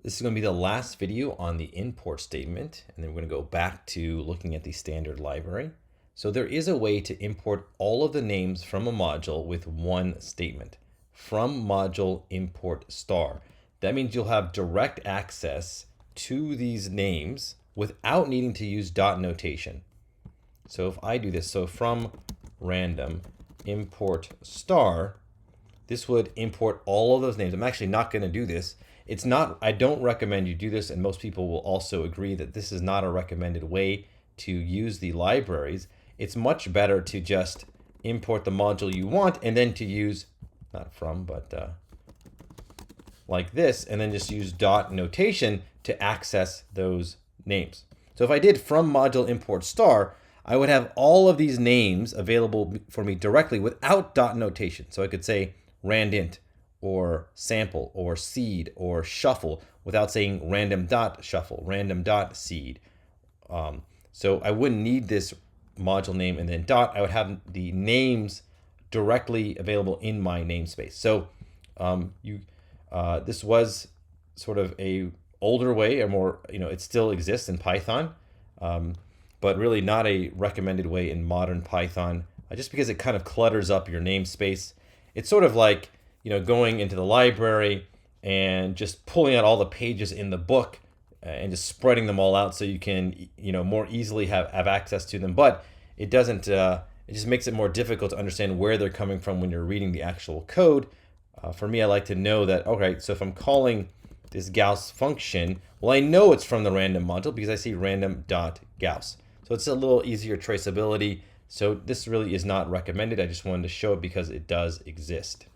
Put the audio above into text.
This is going to be the last video on the import statement, and then we're going to go back to looking at the standard library. So there is a way to import all of the names from a module with one statement. From module import star. That means you'll have direct access to these names without needing to use dot notation. So if I do this, so from random import star, this would import all of those names. I'm actually not going to do this. It's not, I don't recommend you do this, and most people will also agree that this is not a recommended way to use the libraries. It's much better to just import the module you want and then to use, not from, but like this, and then just use dot notation to access those names. So if I did from module import star, I would have all of these names available for me directly without dot notation. So I could say randint, or sample, or seed, or shuffle without saying random dot shuffle, random dot seed. So I wouldn't need this module name and then dot. I would have the names directly available in my namespace. So this was sort of a older way, or more, it still exists in Python, but really not a recommended way in modern Python, just because it kind of clutters up your namespace. It's sort of like going into the library and just pulling out all the pages in the book and just spreading them all out so you can more easily have access to them. But it doesn't. It just makes it more difficult to understand where they're coming from when you're reading the actual code. For me, I like to know that, okay, so if I'm calling this Gauss function, well, I know it's from the random module because I see random.Gauss. So it's a little easier traceability. So this really is not recommended. I just wanted to show it because it does exist.